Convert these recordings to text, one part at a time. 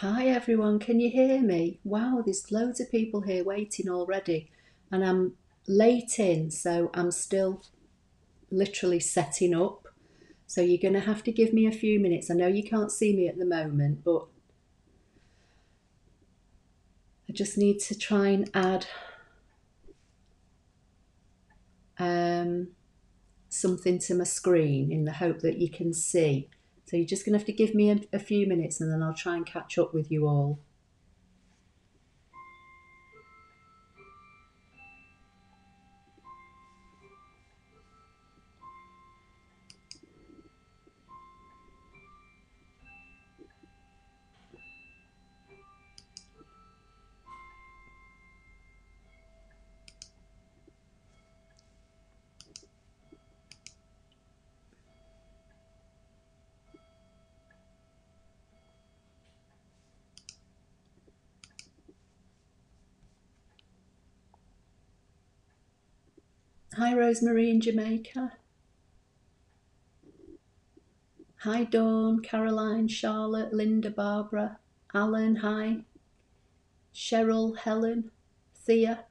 Hi everyone, can you hear me? Wow, there's loads of people here waiting already, and I'm late in, so I'm still literally setting up. So you're going to have to give me a few minutes. I know you can't see me at the moment, but I just need to try and add something to my screen in the hope that you can see. So you're just going to have to give me a few minutes and then I'll try and catch up with you all. Hi Rosemary in Jamaica. Hi Dawn, Caroline, Charlotte, Linda, Barbara, Alan, hi. Cheryl, Helen, Thea.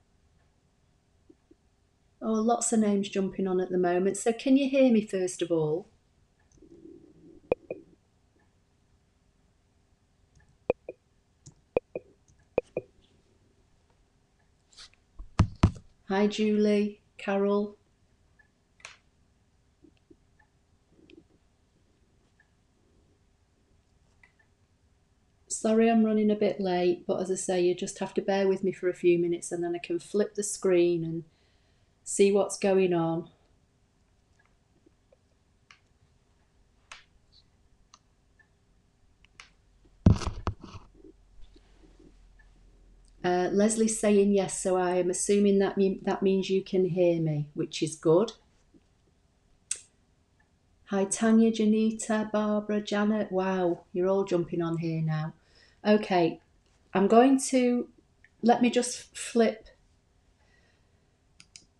Oh, lots of names jumping on at the moment. So can you hear me first of all? Hi Julie, Carol. Sorry I'm running a bit late, but as I say, you just have to bear with me for a few minutes and then I can flip the screen and see what's going on. Leslie's saying yes, so I am assuming that means you can hear me, which is good. Hi Tanya, Janita, Barbara, Janet. Wow, you're all jumping on here now. Okay, I'm going to, let me just flip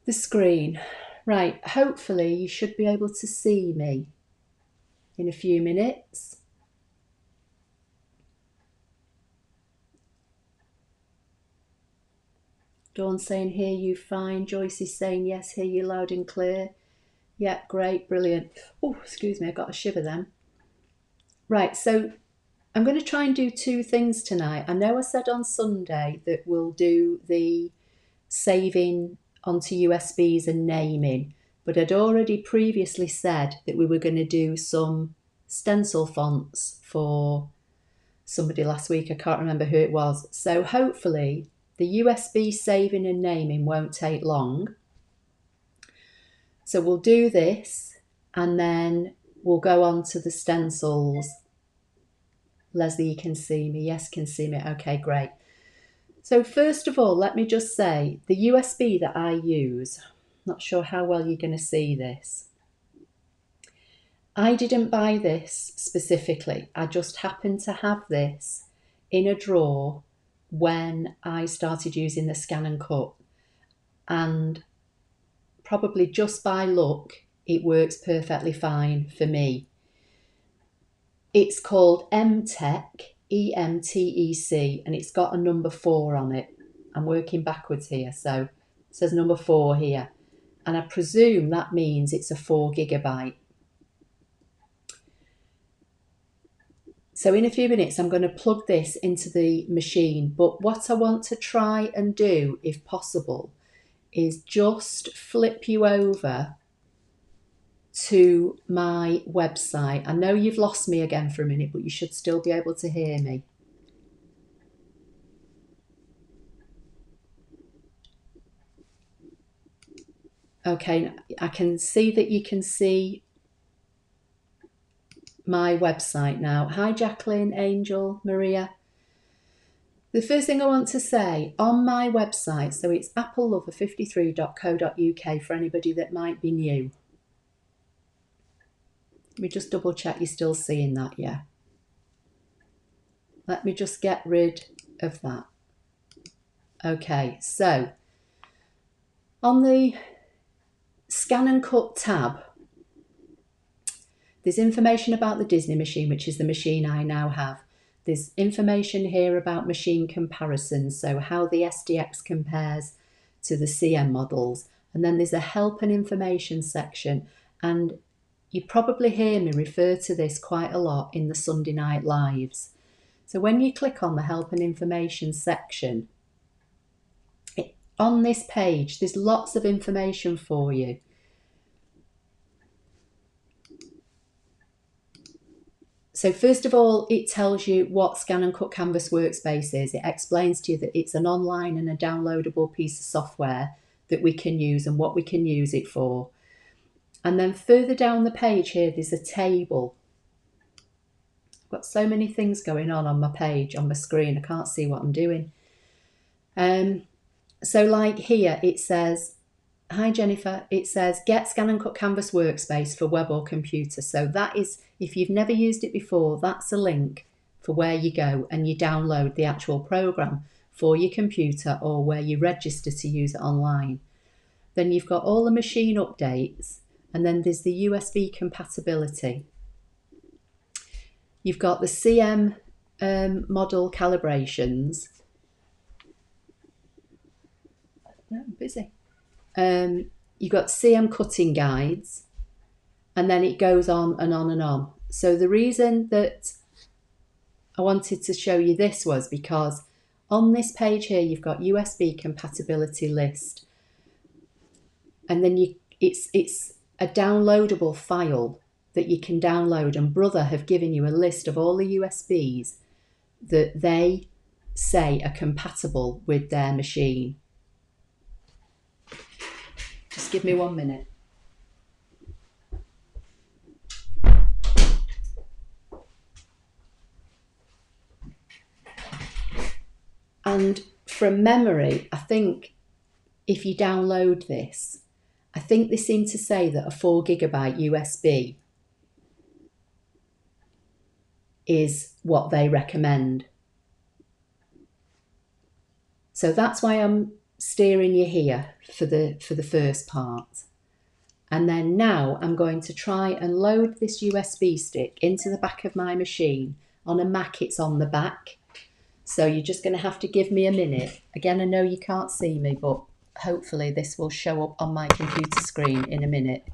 the screen. Right, hopefully you should be able to see me in a few minutes. Dawn saying hear you fine. Joyce is saying yes, hear you loud and clear. Yeah, great, brilliant. Oh, excuse me, I got a shiver then. Right, so I'm going to try and do two things tonight. I know I said on Sunday that we'll do the saving onto USBs and naming, but I'd already previously said that we were going to do some stencil fonts for somebody last week. I can't remember who it was. So hopefully the USB saving and naming won't take long. So we'll do this and then we'll go on to the stencils. Leslie, you can see me. Yes, can see me. Okay, great. So first of all, let me just say the USB that I use, not sure how well you're going to see this. I didn't buy this specifically. I just happened to have this in a drawer when I started using the ScanNCut, and probably just by luck, it works perfectly fine for me. It's called EMTEC, EMTEC, and it's got a number 4 on it. I'm working backwards here, so it says number 4 here, and I presume that means it's a 4 gigabyte. So in a few minutes, I'm going to plug this into the machine. But what I want to try and do, if possible, is just flip you over to my website. I know you've lost me again for a minute, but you should still be able to hear me. Okay, I can see that you can see my website now. Hi Jacqueline, Angel, Maria. The first thing I want to say on my website, so it's applelover53.co.uk for anybody that might be new. Let me just double check you're still seeing that, yeah. Let me just get rid of that. Okay, so on the ScanNCut tab, there's information about the Disney machine, which is the machine I now have. There's information here about machine comparisons, so how the SDX compares to the CM models. And then there's a help and information section, and you probably hear me refer to this quite a lot in the Sunday Night Lives. So when you click on the help and information section, on this page, there's lots of information for you. So first of all, it tells you what ScanNCut Canvas Workspace is. It explains to you that it's an online and a downloadable piece of software that we can use and what we can use it for. And then further down the page here, there's a table. I've got so many things going on my page, on my screen, I can't see what I'm doing. So like here, it says, hi Jennifer, it says get ScanNCut Canvas Workspace for web or computer. So that is, if you've never used it before, that's a link for where you go and you download the actual program for your computer or where you register to use it online. Then you've got all the machine updates, and then there's the USB compatibility. You've got the CM model calibrations. No, I'm busy. You've got CM cutting guides, and then it goes on and on and on. So the reason that I wanted to show you this was because on this page here, you've got USB compatibility list, and then it's a downloadable file that you can download, and Brother have given you a list of all the USBs that they say are compatible with their machine. Just give me 1 minute. And from memory, I think if you download this, I think they seem to say that a 4 GB USB is what they recommend. So that's why I'm steering you here for the first part. And then now I'm going to try and load this USB stick into the back of my machine. On a Mac, it's on the back. So you're just going to have to give me a minute. Again, I know you can't see me, but hopefully this will show up on my computer screen in a minute.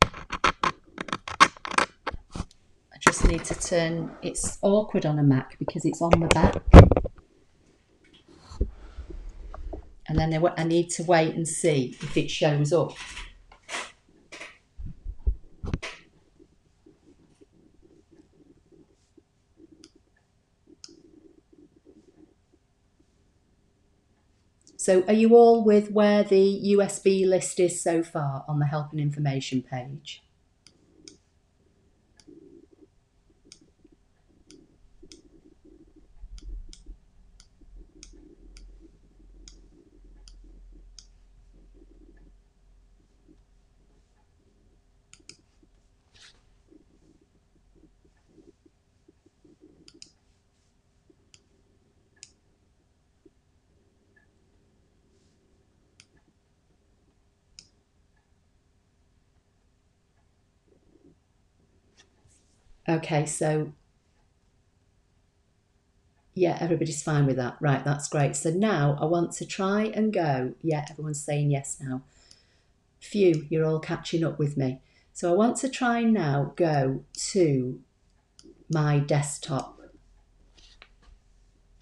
I just need to turn, it's awkward on a Mac because it's on the back. And then I need to wait and see if it shows up. So are you all with where the USB list is so far on the help and information page? Okay, so yeah, everybody's fine with that. Right, that's great. So now I want to try and go. Yeah, everyone's saying yes now. Phew, you're all catching up with me. So I want to try now go to my desktop.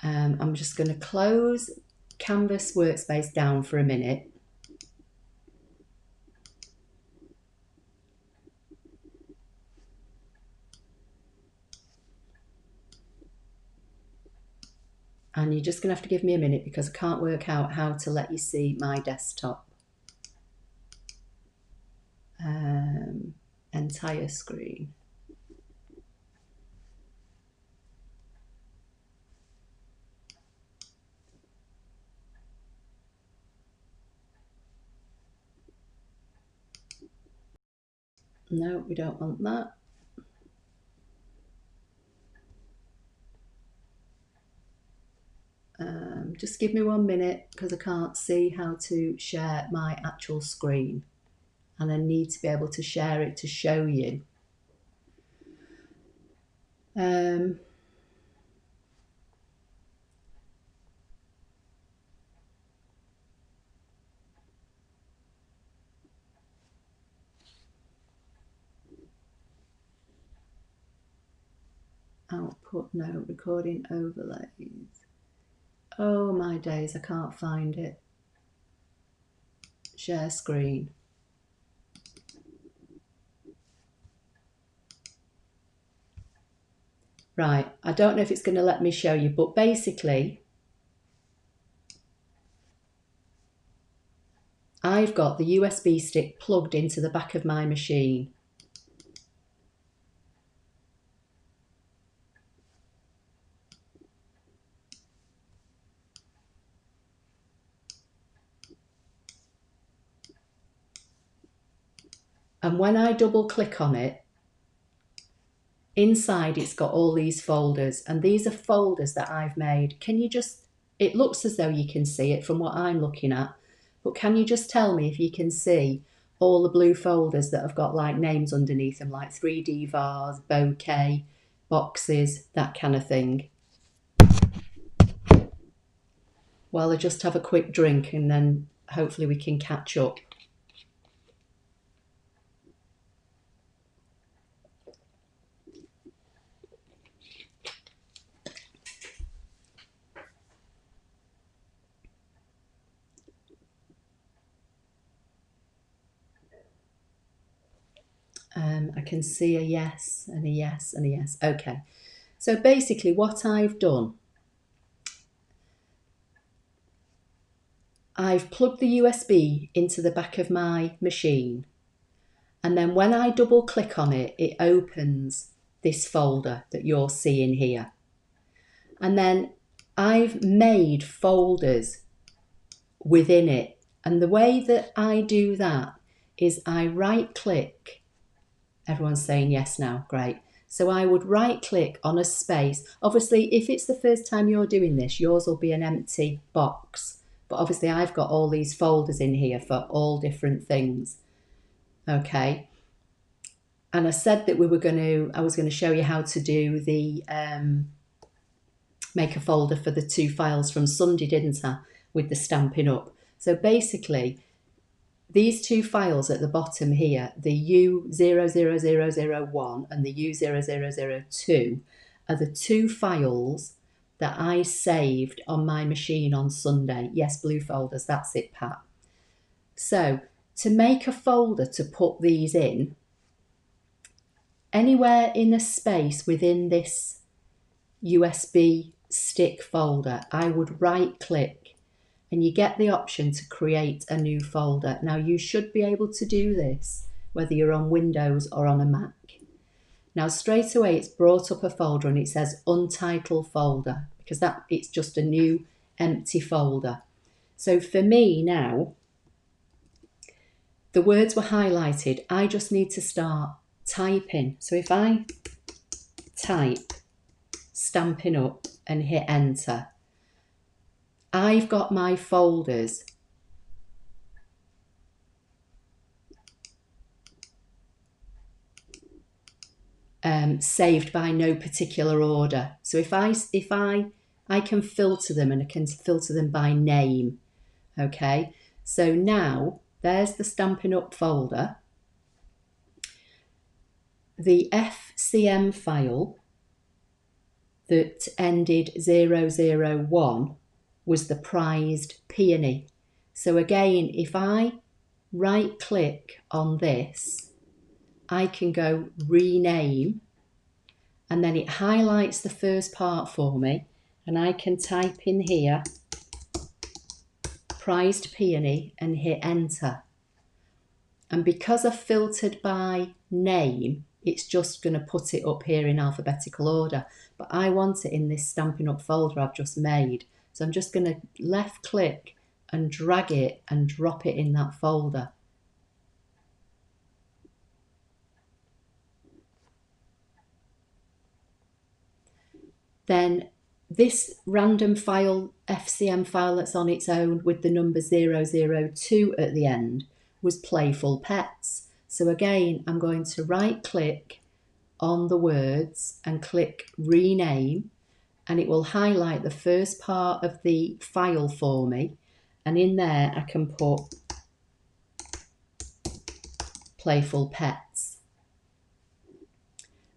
I'm just going to close Canvas Workspace down for a minute. And you're just going to have to give me a minute because I can't work out how to let you see my desktop. Entire screen. No, we don't want that. Just give me 1 minute because I can't see how to share my actual screen, and I need to be able to share it to show you. output, no, recording overlays. Oh my days, I can't find it. Share screen. Right, I don't know if it's going to let me show you, but basically I've got the USB stick plugged into the back of my machine. And when I double click on it, inside it's got all these folders, and these are folders that I've made. Can you just, it looks as though you can see it from what I'm looking at, but can you just tell me if you can see all the blue folders that have got like names underneath them, like 3D vase, bouquet, boxes, that kind of thing? Well, I'll just have a quick drink and then hopefully we can catch up. I can see a yes and a yes and a yes. Okay, so basically what I've done, I've plugged the USB into the back of my machine, and then when I double click on it, it opens this folder that you're seeing here. And then I've made folders within it. And the way that I do that is I right click. Everyone's saying yes now, great. So I would right click on a space. Obviously, if it's the first time you're doing this, yours will be an empty box. But obviously I've got all these folders in here for all different things. Okay. And I said that I was going to show you how to do the, make a folder for the 2 files from Sunday, didn't I? With the Stampin' Up. So basically, these 2 files at the bottom here, the U00001 and the U0002, are the 2 files that I saved on my machine on Sunday. Yes, blue folders, that's it, Pat. So to make a folder to put these in, anywhere in a space within this USB stick folder, I would right click and you get the option to create a new folder. Now you should be able to do this whether you're on Windows or on a Mac. Now straight away it's brought up a folder and it says untitled folder because it's just a new empty folder. So for me now, the words were highlighted. I just need to start typing. So if I type Stampin' Up and hit enter, I've got my folders saved by no particular order. So if I can filter them, and I can filter them by name. Okay, so now there's the Stampin' Up folder. The FCM file that ended 001 was the prized peony. So again, if I right click on this, I can go rename, and then it highlights the first part for me, and I can type in here prized peony and hit enter. And because I've filtered by name, it's just going to put it up here in alphabetical order, but I want it in this Stampin' Up folder I've just made. So I'm just going to left click and drag it and drop it in that folder. Then this random file, FCM file that's on its own with the number 002 at the end, was Playful Pets. So again, I'm going to right click on the words and click rename, and it will highlight the first part of the file for me, and in there I can put Playful Pets.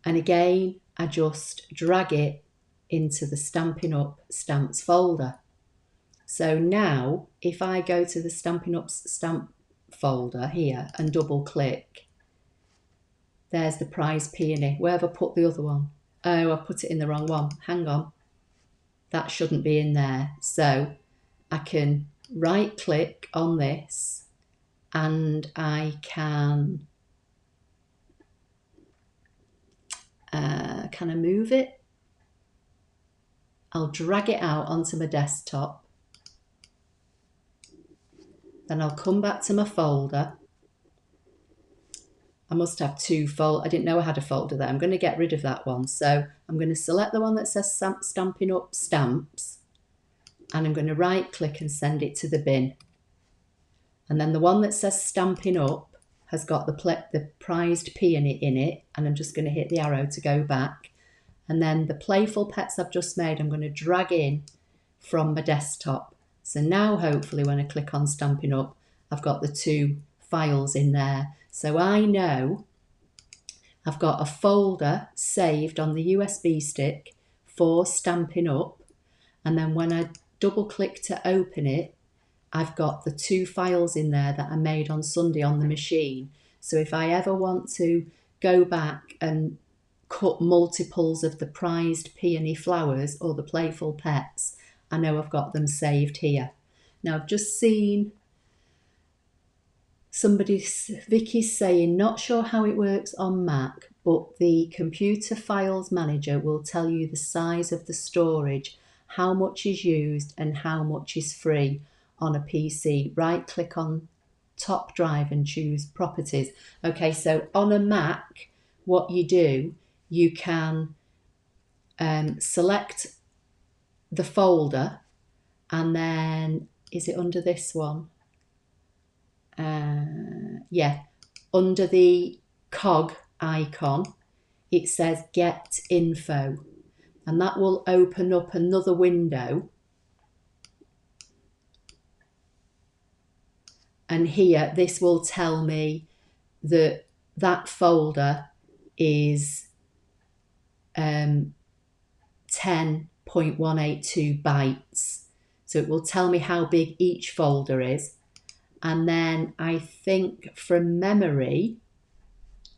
And again, I just drag it into the Stampin' Up Stamps folder. So now if I go to the Stampin' Up stamp folder here and double click, there's the prize peony. Where have I put the other one? Oh, I've put it in the wrong one. Hang on. That shouldn't be in there. So I can right click on this and I can I move it? I'll drag it out onto my desktop. Then I'll come back to my folder. I must have two folders. I didn't know I had a folder there. I'm going to get rid of that one. So I'm going to select the one that says Stampin' Up Stamps, and I'm going to right click and send it to the bin. And then the one that says Stampin' Up has got the prized peony in it, and I'm just going to hit the arrow to go back. And then the playful pets I've just made, I'm going to drag in from my desktop. So now hopefully when I click on Stampin' Up, I've got the two files in there. So I know I've got a folder saved on the USB stick for Stampin' Up. And then when I double click to open it, I've got the two files in there that I made on Sunday on the machine. So if I ever want to go back and cut multiples of the prized peony flowers or the playful pets, I know I've got them saved here. Now I've just seen Vicky's saying, not sure how it works on Mac, but the computer files manager will tell you the size of the storage, how much is used and how much is free on a PC. Right click on top drive and choose properties. Okay, so on a Mac, what you do, you can select the folder, and then is it under this one? Yeah, under the cog icon it says get info, and that will open up another window, and here this will tell me that that folder is 10.182 bytes. So it will tell me how big each folder is. And then I think from memory,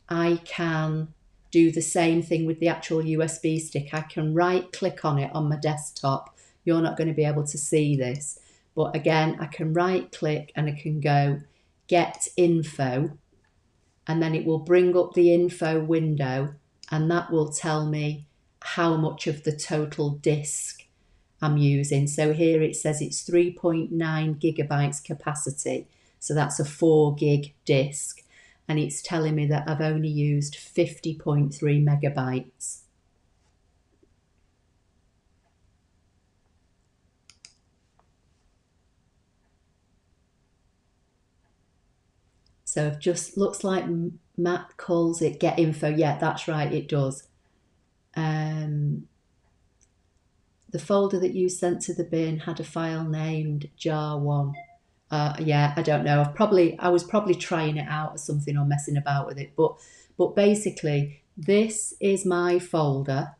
I can do the same thing with the actual USB stick. I can right click on it on my desktop. You're not going to be able to see this, but again, I can right click and I can go get info, and then it will bring up the info window, and that will tell me how much of the total disk I'm using. So here it says it's 3.9 gigabytes capacity. So that's a 4 gig disk. And it's telling me that I've only used 50.3 megabytes. So it just looks like Matt calls it get info. Yeah, that's right, it does. The folder that you sent to the bin had a file named jar1. Yeah, I don't know. I was probably trying it out or something, or messing about with it. But basically, this is my folder.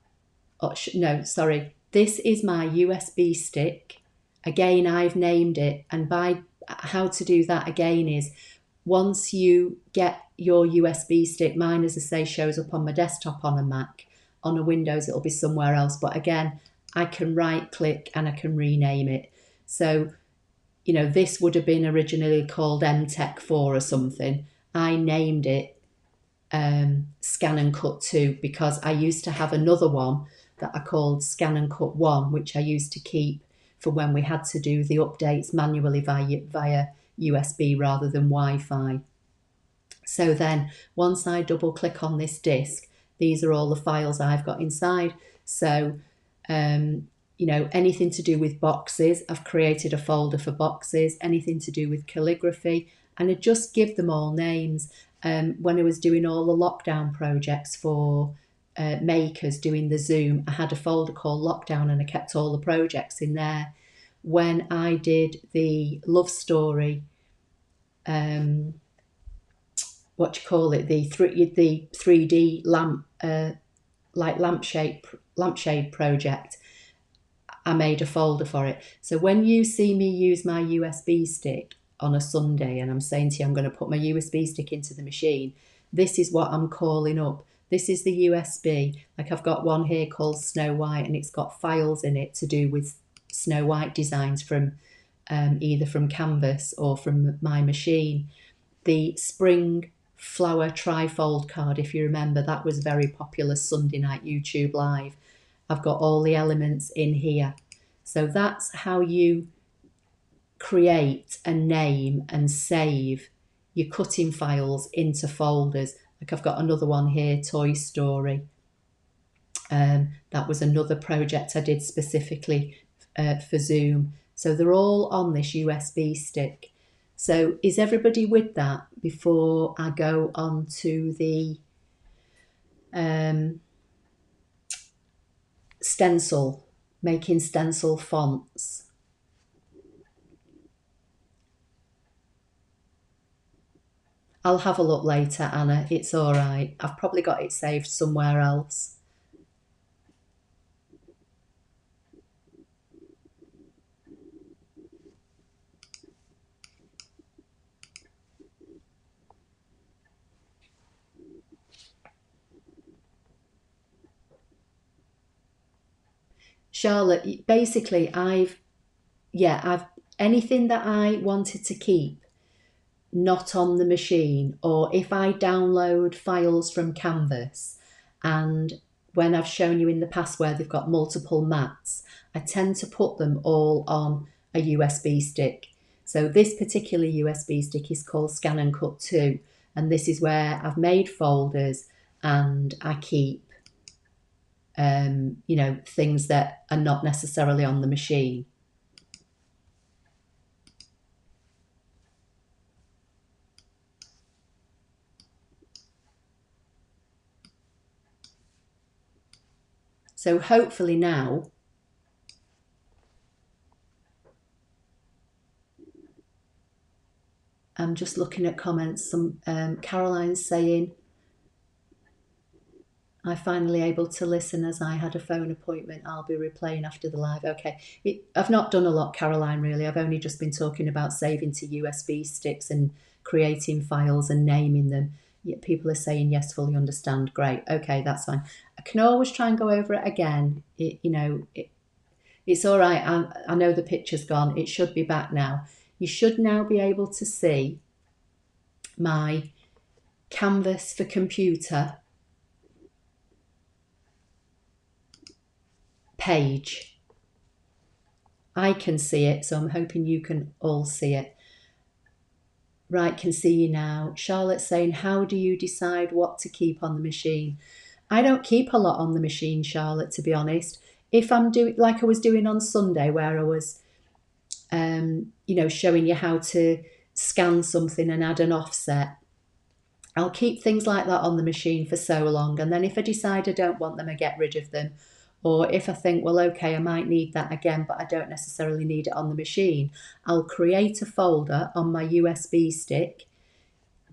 Oh, no, sorry. This is my USB stick. Again, I've named it. And by how to do that again is, once you get your USB stick, mine, as I say, shows up on my desktop on a Mac. On a Windows, it'll be somewhere else. But again, I can right click and I can rename it. So, you know, this would have been originally called MTech4 or something. I named it ScanNCut 2 because I used to have another one that I called ScanNCut 1, which I used to keep for when we had to do the updates manually via USB rather than Wi-Fi. So then once I double click on this disk, these are all the files I've got inside. So you know, anything to do with boxes, I've created a folder for boxes. Anything to do with calligraphy, and I just give them all names. When I was doing all the lockdown projects for makers, doing the Zoom, I had a folder called Lockdown, and I kept all the projects in there. When I did the love story, the 3D lamp like lampshade project, I made a folder for it. So when you see me use my USB stick on a Sunday and I'm saying to you I'm going to put my USB stick into the machine, this is what I'm calling up. This is the USB. Like I've got one here called Snow White, and it's got files in it to do with Snow White designs from either from Canvas or from my machine. The spring flower trifold card, if you remember, that was very popular Sunday night YouTube live. I've got all the elements in here. So that's how you create and name and save your cutting files into folders. Like I've got another one here, Toy Story. That was another project I did specifically for Zoom. So they're all on this USB stick. So is everybody with that before I go on to the stencil, making stencil fonts? I'll have a look later, Anna. It's all right. I've probably got it saved somewhere else. Charlotte, basically I've anything that I wanted to keep not on the machine, or if I download files from Canvas, and when I've shown you in the past where they've got multiple mats, I tend to put them all on a USB stick. So this particular USB stick is called ScanNCut 2, and this is where I've made folders and I keep things that are not necessarily on the machine. So hopefully now I'm just looking at comments. Some Caroline's saying, I finally able to listen as I had a phone appointment. I'll be replaying after the live. Okay. I've not done a lot, Caroline, really. I've only just been talking about saving to USB sticks and creating files and naming them. People are saying, yes, fully understand. Great. Okay, that's fine. I can always try and go over it again. It's all right. I know the picture's gone. It should be back now. You should now be able to see my Canvas for computer page. I can see it, so I'm hoping you can all see it. Right, can see you now. Charlotte's saying, how do you decide what to keep on the machine? I don't keep a lot on the machine, Charlotte, to be honest. If I'm doing like I was doing on Sunday, where I was showing you how to scan something and add an offset, I'll keep things like that on the machine for so long, and then if I decide I don't want them, I get rid of them. Or if I think, well, okay, I might need that again, but I don't necessarily need it on the machine, I'll create a folder on my USB stick,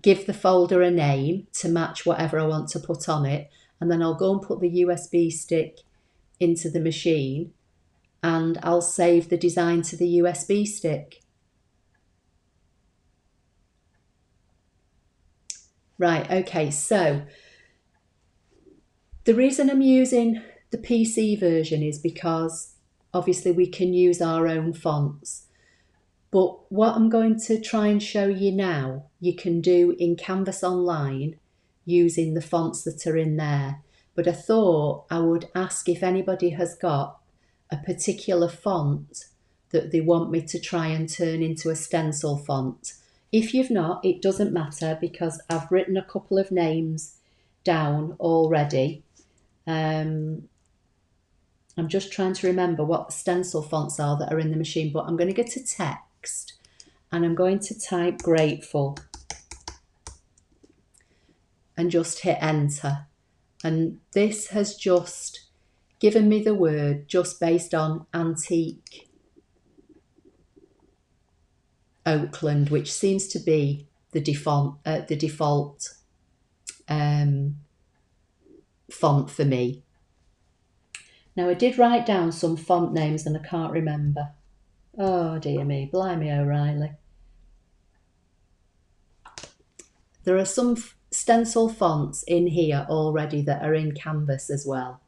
give the folder a name to match whatever I want to put on it, and then I'll go and put the USB stick into the machine and I'll save the design to the USB stick. Right, okay, so the reason I'm using the PC version is because obviously we can use our own fonts. But what I'm going to try and show you now, you can do in Canvas Online using the fonts that are in there. But I thought I would ask if anybody has got a particular font that they want me to try and turn into a stencil font. If you've not, it doesn't matter because I've written a couple of names down already. I'm just trying to remember what the stencil fonts are that are in the machine, but I'm going to go to text and I'm going to type grateful and just hit enter. And this has just given me the word just based on antique Oakland, which seems to be the default font for me. Now I did write down some font names and I can't remember. Oh dear me, blimey O'Reilly. There are some stencil fonts in here already that are in Canvas as well.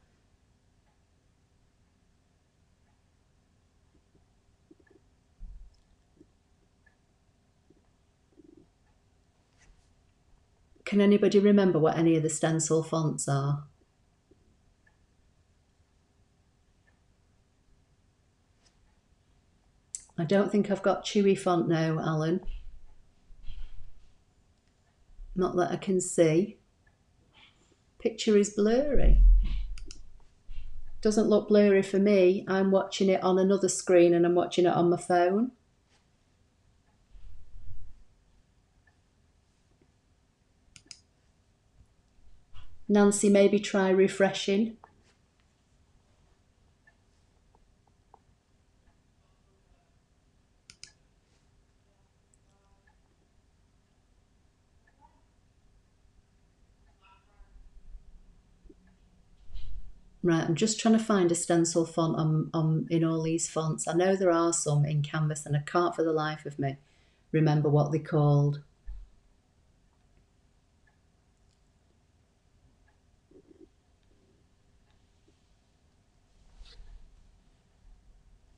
Can anybody remember what any of the stencil fonts are? I don't think I've got Chewy font now, Alan. Not that I can see. Picture is blurry. Doesn't look blurry for me. I'm watching it on another screen and I'm watching it on my phone. Nancy, maybe try refreshing. Right, I'm just trying to find a stencil font in all these fonts. I know there are some in Canvas and I can't for the life of me remember what they're called.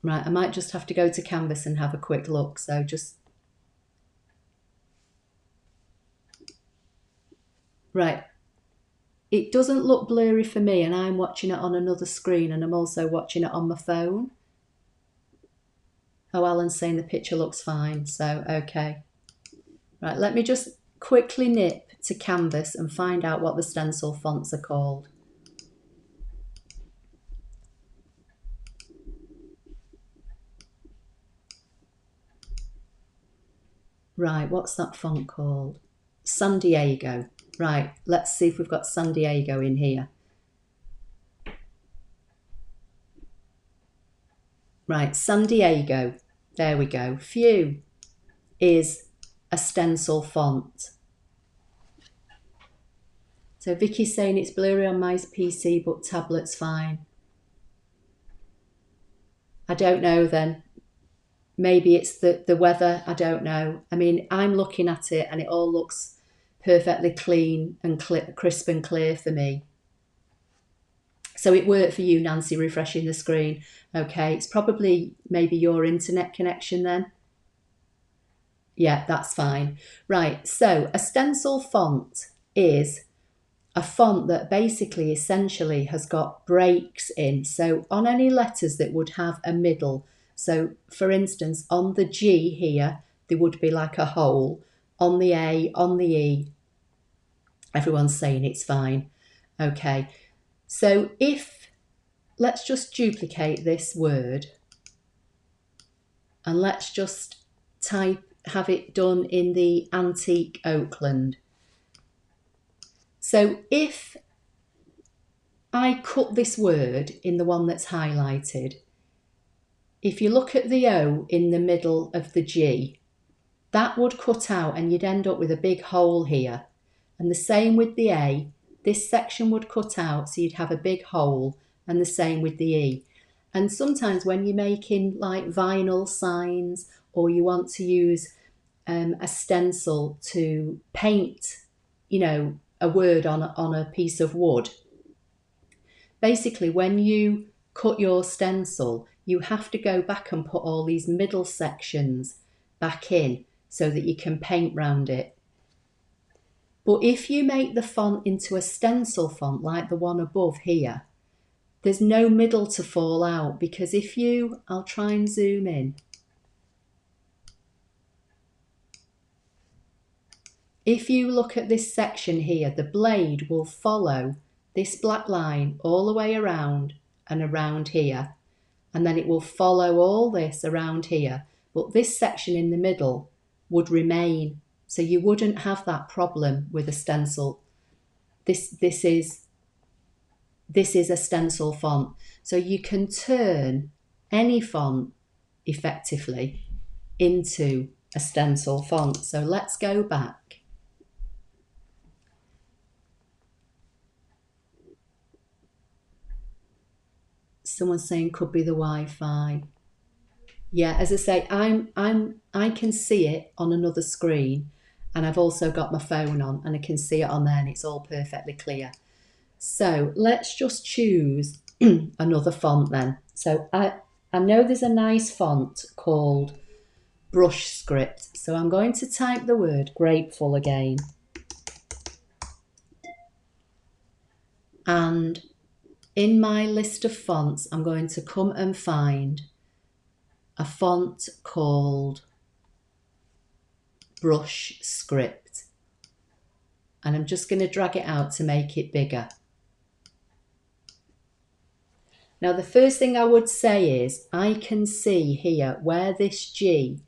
Right, I might just have to go to Canvas and have a quick look, so just... Right, it doesn't look blurry for me and I'm watching it on another screen and I'm also watching it on my phone. Oh, Alan's saying the picture looks fine, so okay. Right, let me just quickly nip to Canvas and find out what the stencil fonts are called. Right, what's that font called? San Diego. Right, let's see if we've got San Diego in here. Right, San Diego. There we go. Phew is a stencil font. So Vicky's saying it's blurry on my PC, but tablet's fine. I don't know then. Maybe it's the weather, I don't know. I mean, I'm looking at it and it all looks perfectly clean and crisp and clear for me. So it worked for you, Nancy, refreshing the screen. Okay, it's probably maybe your internet connection then. Yeah, that's fine. Right, so a stencil font is a font that basically essentially has got breaks in. So on any letters that would have a middle, so for instance, on the G here, there would be like a hole. On the A, on the E, everyone's saying it's fine. Okay, so let's just duplicate this word and let's just have it done in the antique Oakland. So if I cut this word in the one that's highlighted, if you look at the O in the middle of the G, that would cut out and you'd end up with a big hole here. And the same with the A, this section would cut out, so you'd have a big hole, and the same with the E. And sometimes when you're making like vinyl signs or you want to use a stencil to paint, you know, a word on a piece of wood, basically when you cut your stencil, you have to go back and put all these middle sections back in so that you can paint round it. But if you make the font into a stencil font like the one above here, there's no middle to fall out, because I'll try and zoom in. If you look at this section here, the blade will follow this black line all the way around and around here, and then it will follow all this around here, but this section in the middle would remain, so you wouldn't have that problem with a stencil. This is a stencil font, so you can turn any font effectively into a stencil font. So let's go back. Someone's saying could be the Wi-Fi. Yeah, as I say, I can see it on another screen, and I've also got my phone on and I can see it on there and it's all perfectly clear. So let's just choose another font then. So I know there's a nice font called Brush Script. So I'm going to type the word grateful again. And in my list of fonts, I'm going to come and find a font called Brush Script. And I'm just going to drag it out to make it bigger. Now, the first thing I would say is I can see here where this G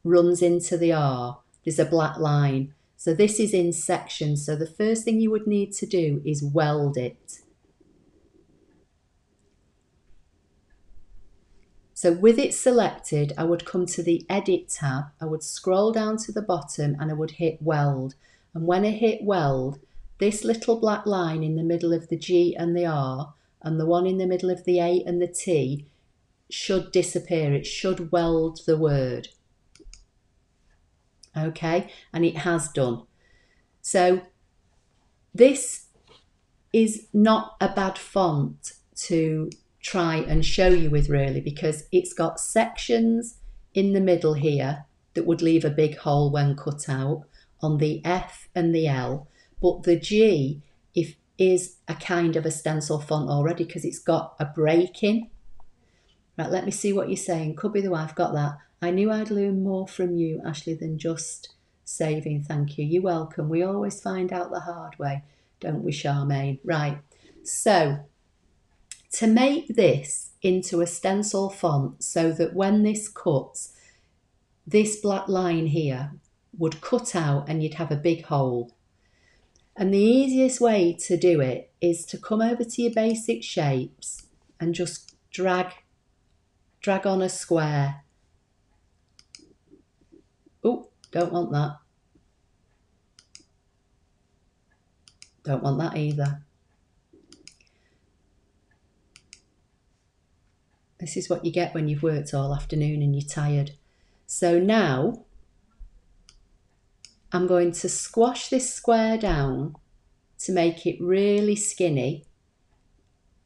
runs into the R, there's a black line. So this is in sections. So the first thing you would need to do is weld it. So with it selected, I would come to the Edit tab, I would scroll down to the bottom and I would hit Weld. And when I hit Weld, this little black line in the middle of the G and the R and the one in the middle of the A and the T should disappear. It should weld the word. Okay, and it has done. So this is not a bad font to try and show you with really, because it's got sections in the middle here that would leave a big hole when cut out on the F and the L, but the G is a kind of a stencil font already because it's got a break in. Right, let me see what you're saying. Could be the wife, got that. I knew I'd learn more from you, Ashley, than just saving. Thank you. You're welcome. We always find out the hard way, don't we, Charmaine? Right, so to make this into a stencil font so that when this cuts, this black line here would cut out and you'd have a big hole. And the easiest way to do it is to come over to your basic shapes and just drag on a square. Oh, don't want that. Don't want that either. This is what you get when you've worked all afternoon and you're tired. So now I'm going to squash this square down to make it really skinny,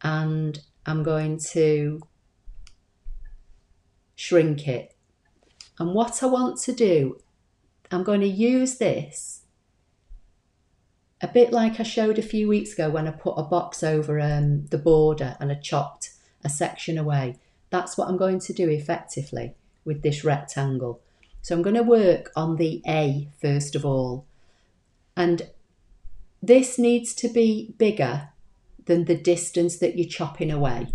and I'm going to shrink it. And what I want to do, I'm going to use this a bit like I showed a few weeks ago when I put a box over the border and I chopped a section away. That's what I'm going to do effectively with this rectangle. So I'm going to work on the A first of all. And this needs to be bigger than the distance that you're chopping away.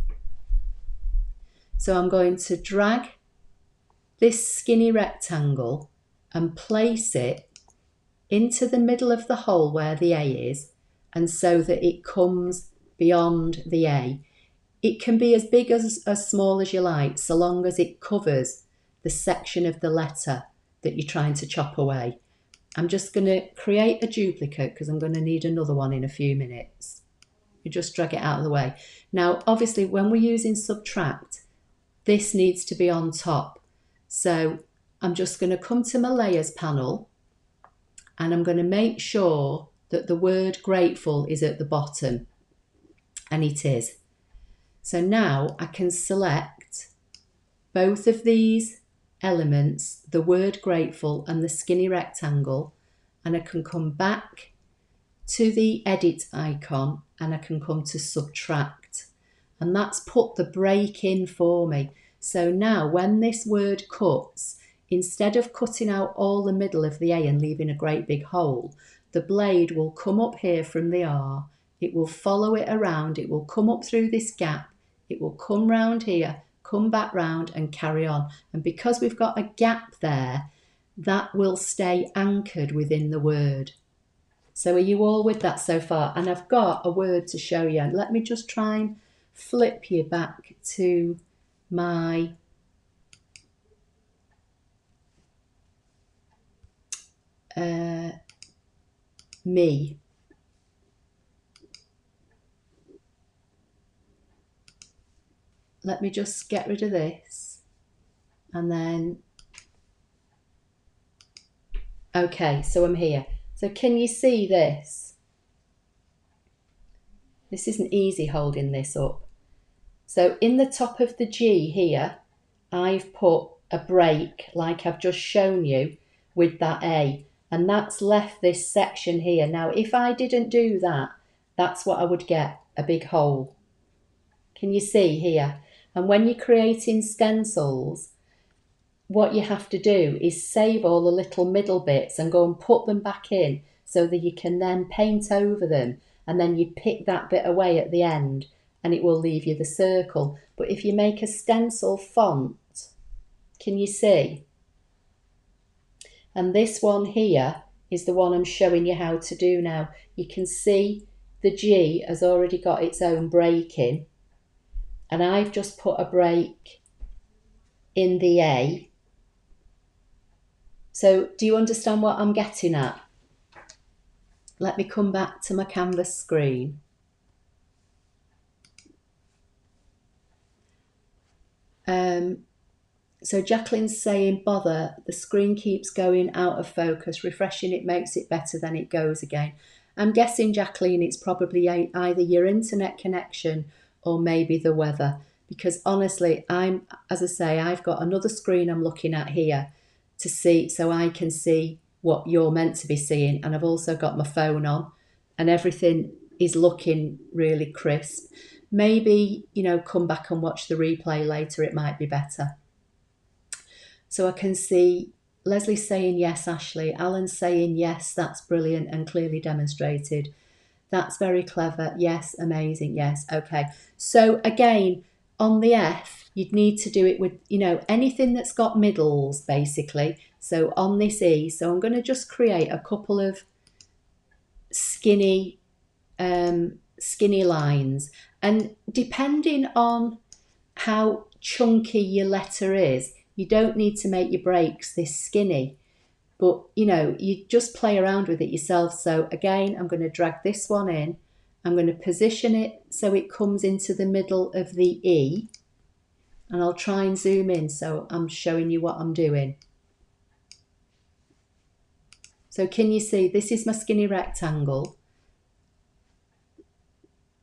So I'm going to drag this skinny rectangle and place it into the middle of the hole where the A is, and so that it comes beyond the A. It can be as big as small as you like, so long as it covers the section of the letter that you're trying to chop away. I'm just going to create a duplicate because I'm going to need another one in a few minutes. You just drag it out of the way. Now, obviously, when we're using subtract, this needs to be on top. So I'm just going to come to my layers panel and I'm going to make sure that the word grateful is at the bottom, and it is. So now I can select both of these elements, the word grateful and the skinny rectangle, and I can come back to the edit icon and I can come to subtract, and that's put the break in for me. So now when this word cuts, instead of cutting out all the middle of the A and leaving a great big hole, the blade will come up here from the R, it will follow it around, it will come up through this gap, it will come round here, come back round and carry on. And because we've got a gap there, that will stay anchored within the word. So are you all with that so far? And I've got a word to show you. Let me just try and flip you back to my me. let me just get rid of this. And then, okay, so I'm here. So can you see this? This isn't easy holding this up. So in the top of the G here, I've put a break like I've just shown you with that A, and that's left this section here. Now, if I didn't do that, that's what I would get, a big hole. Can you see here? And when you're creating stencils, what you have to do is save all the little middle bits and go and put them back in so that you can then paint over them, and then you pick that bit away at the end and it will leave you the circle. But if you make a stencil font, can you see? And this one here is the one I'm showing you how to do now. You can see the G has already got its own break in, and I've just put a break in the A. So do you understand what I'm getting at? Let me come back to my canvas screen. So Jacqueline's saying, bother, the screen keeps going out of focus. Refreshing it makes it better, then it goes again. I'm guessing, Jacqueline, it's probably either your internet connection or maybe the weather. Because honestly, as I say, I've got another screen I'm looking at here to see, so I can see what you're meant to be seeing. And I've also got my phone on and everything is looking really crisp. Maybe, come back and watch the replay later. It might be better. So I can see Leslie saying yes, Ashley. Alan saying yes, that's brilliant and clearly demonstrated. That's very clever. Yes, amazing. Yes, okay. So again, on the F, you'd need to do it with, anything that's got middles, basically. So on this E, so I'm going to just create a couple of skinny lines. And depending on how chunky your letter is, you don't need to make your breaks this skinny, but you just play around with it yourself. So again, I'm going to drag this one in. I'm going to position it so it comes into the middle of the E, and I'll try and zoom in so I'm showing you what I'm doing. So can you see, this is my skinny rectangle.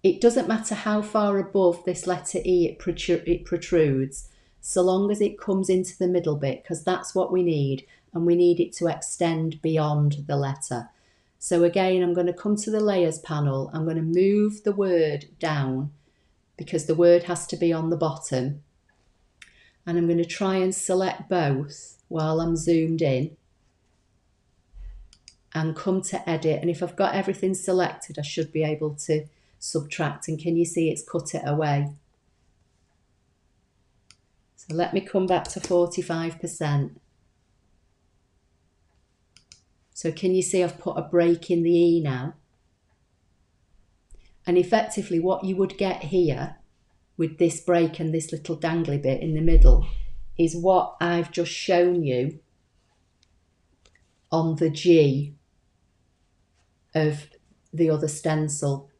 It doesn't matter how far above this letter E it protrudes, so long as it comes into the middle bit, because that's what we need, and we need it to extend beyond the letter. So again, I'm going to come to the layers panel. I'm going to move the word down because the word has to be on the bottom. And I'm going to try and select both while I'm zoomed in and come to edit. And if I've got everything selected, I should be able to subtract, and can you see it's cut it away? So let me come back to 45%. So can you see I've put a break in the E now? And effectively what you would get here with this break and this little dangly bit in the middle is what I've just shown you on the G of the other stencil.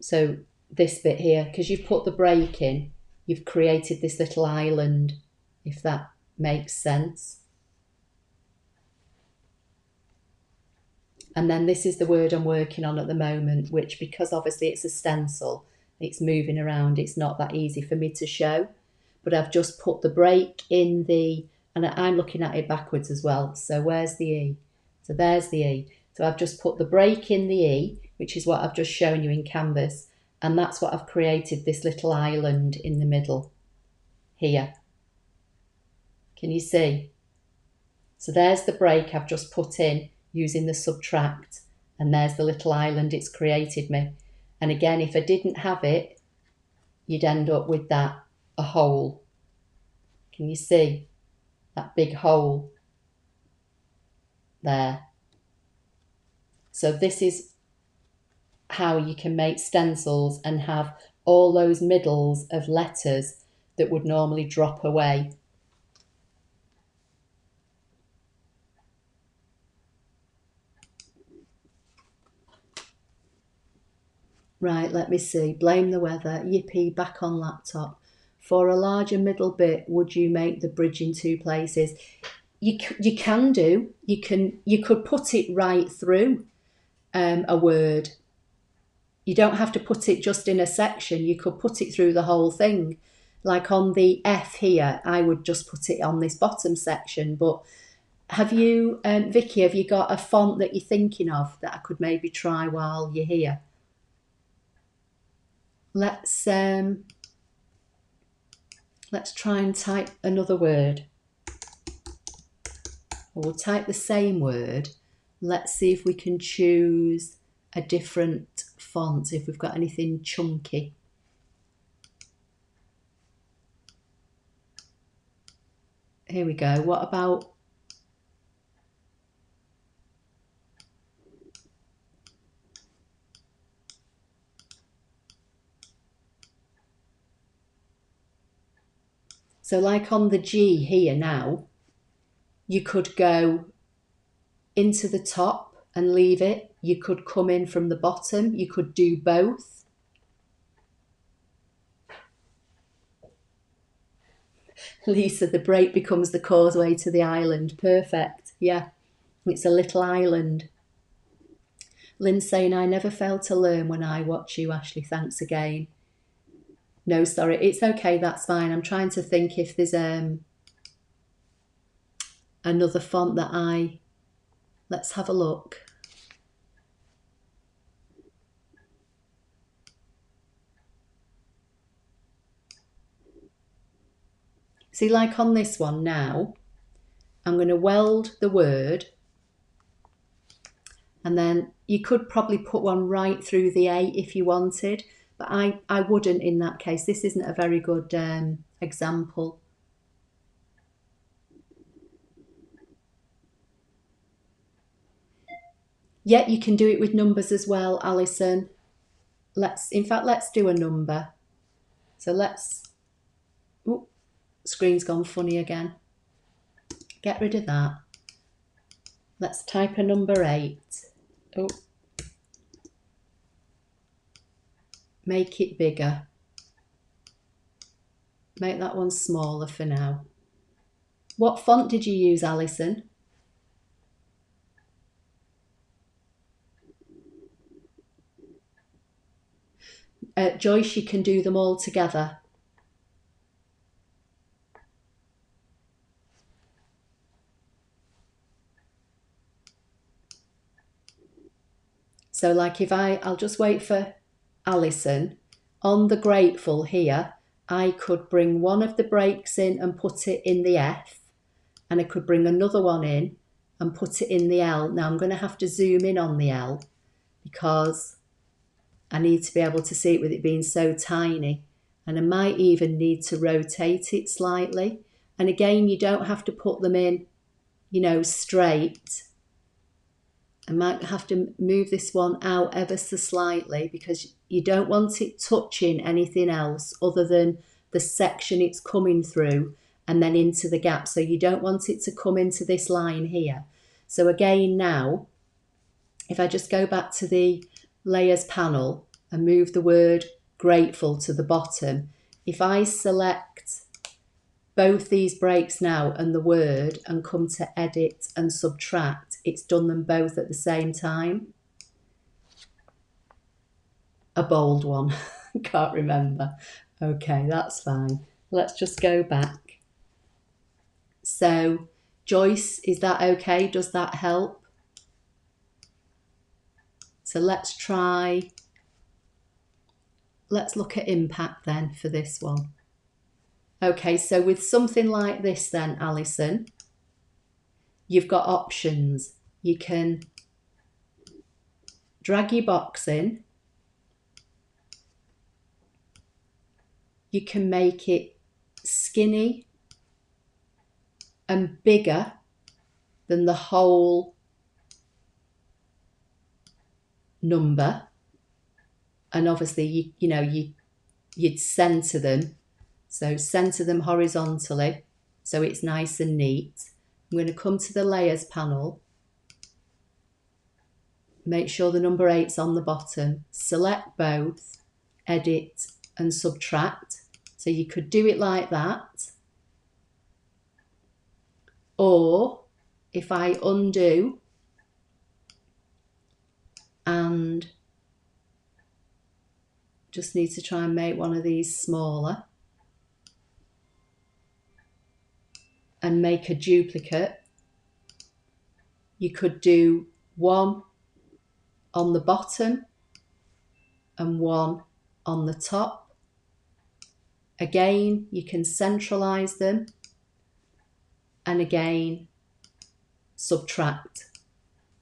So this bit here, because you've put the break in, you've created this little island, if that makes sense. And then this is the word I'm working on at the moment, which, because obviously it's a stencil, it's moving around, it's not that easy for me to show. But I've just put the break in the, and I'm looking at it backwards as well. So where's the E? So there's the E. So I've just put the break in the E, which is what I've just shown you in Canvas. And that's what I've created, this little island in the middle here. Can you see? So there's the break I've just put in using the subtract, and there's the little island it's created me. And again, if I didn't have it, you'd end up with that, a hole. Can you see that big hole there? So this is how you can make stencils and have all those middles of letters that would normally drop away. Right, let me see. Blame the weather. Yippee, back on laptop. For a larger middle bit, would you make the bridge in two places? You can do. You could put it right through a word. You don't have to put it just in a section. You could put it through the whole thing. Like on the F here, I would just put it on this bottom section. But have you, Vicky, have you got a font that you're thinking of that I could maybe try while you're here? Let's try and type another word. We'll type the same word. Let's see if we can choose a different font, if we've got anything chunky. Here we go. What about... So like on the G here now, you could go into the top and leave it. You could come in from the bottom. You could do both. Lisa, the break becomes the causeway to the island. Perfect. Yeah, it's a little island. Lynn's saying, I never fail to learn when I watch you, Ashley. Thanks again. No, sorry. It's okay. That's fine. I'm trying to think if there's another font that I... Let's have a look. See, like on this one now, I'm going to weld the word, and then you could probably put one right through the A if you wanted, but I wouldn't in that case. This isn't a very good example. Yeah, you can do it with numbers as well, Alison. In fact, let's do a number. So let's... Oh, screen's gone funny again. Get rid of that. Let's type a number 8. Oh. Make it bigger. Make that one smaller for now. What font did you use, Alison? Joyce, you can do them all together. So like if I'll just wait for Alison. On the grateful here, I could bring one of the breaks in and put it in the F, and I could bring another one in and put it in the L. Now I'm going to have to zoom in on the L because I need to be able to see it with it being so tiny, and I might even need to rotate it slightly. And again, you don't have to put them in, you know, straight. I might have to move this one out ever so slightly because you don't want it touching anything else other than the section it's coming through and then into the gap. So you don't want it to come into this line here. So again now, if I just go back to the layers panel and move the word grateful to the bottom, if I select both these breaks now and the word and come to edit and subtract, it's done them both at the same time. A bold one, can't remember. Okay, that's fine. Let's just go back. So Joyce, is that okay? Does that help? So let's look at impact then for this one. Okay, so with something like this then, Alison, you've got options. You can drag your box in. You can make it skinny and bigger than the whole number. And obviously, you'd centre them. So centre them horizontally so it's nice and neat. I'm going to come to the layers panel. make sure the number 8's on the bottom, select both, edit and subtract. So you could do it like that. Or if I undo and just need to try and make one of these smaller and make a duplicate, you could do one on the bottom and one on the top. Again, you can centralize them and again subtract.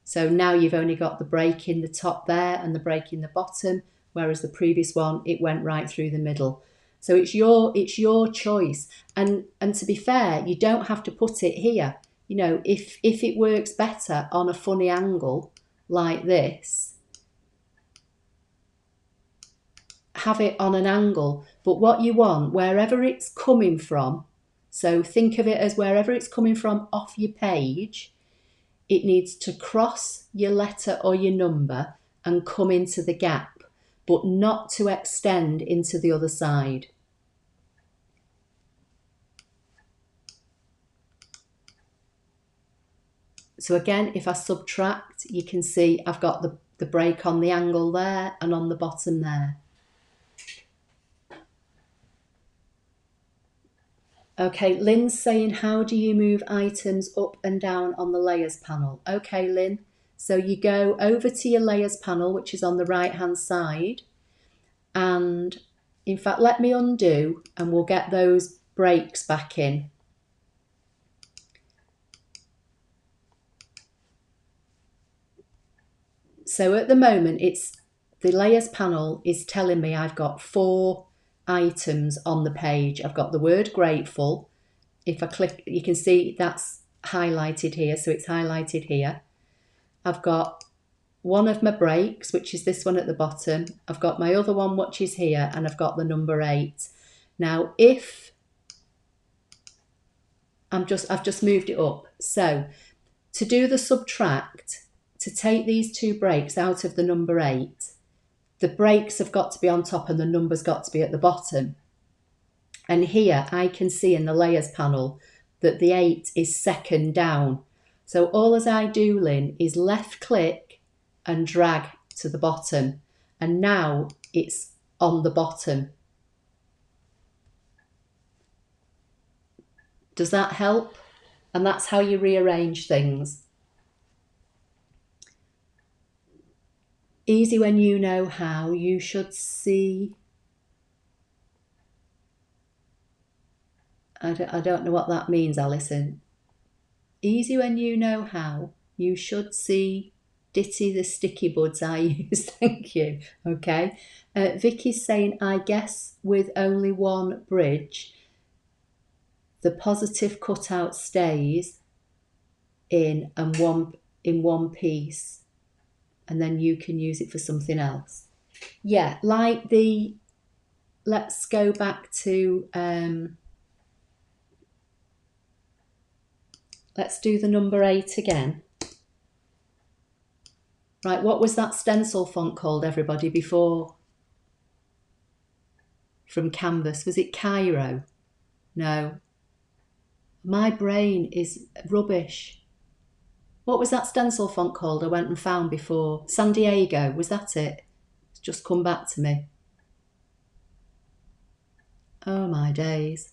So now you've only got the break in the top there and the break in the bottom, whereas the previous one, it went right through the middle. So it's your choice. And to be fair, you don't have to put it here. You know, if it works better on a funny angle like this, have it on an angle. But what you want, wherever it's coming from, so think of it as wherever it's coming from off your page, it needs to cross your letter or your number and come into the gap, but not to extend into the other side. So again, if I subtract, you can see I've got the break on the angle there and on the bottom there. Okay, Lynn's saying, how do you move items up and down on the layers panel? Okay, Lynn, so you go over to your layers panel, which is on the right hand side. And in fact, let me undo and we'll get those breaks back in. So at the moment, the layers panel is telling me I've got 4 items on the page. I've got the word grateful. If I click, you can see that's highlighted here. So it's highlighted here. I've got one of my breaks, which is this one at the bottom. I've got my other one, which is here, and I've got the number 8. Now, if I've just moved it up. So to do the subtract, to take these 2 breaks out of the number 8, the breaks have got to be on top and the number's got to be at the bottom. And here I can see in the layers panel that the 8 is second down. So all as I do, Lynn, is left click and drag to the bottom. And now it's on the bottom. Does that help? And that's how you rearrange things. Easy when you know how. You should see. I don't know what that means, Alison. Easy when you know how. You should see Ditty the sticky buds I use. Thank you. Okay. Vicky's saying, I guess with only one bridge, the positive cutout stays in one piece. And then you can use it for something else. Yeah, like let's go back to, let's do the number 8 again. Right, what was that stencil font called, everybody, before? From Canvas, was it Cairo? No. My brain is rubbish. What was that stencil font called I went and found before? San Diego, was that it? It's just come back to me. Oh my days.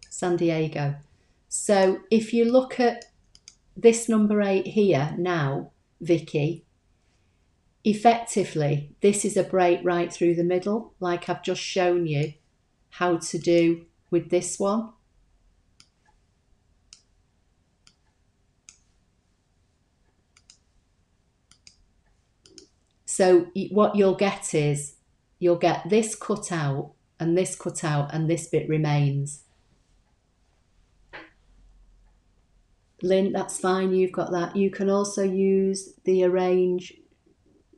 San Diego. So if you look at this number 8 here now, Vicky, effectively this is a break right through the middle, like I've just shown you how to do with this one. So what you'll get is, you'll get this cut out and this cut out and this bit remains. Lynn, that's fine, you've got that. You can also use the arrange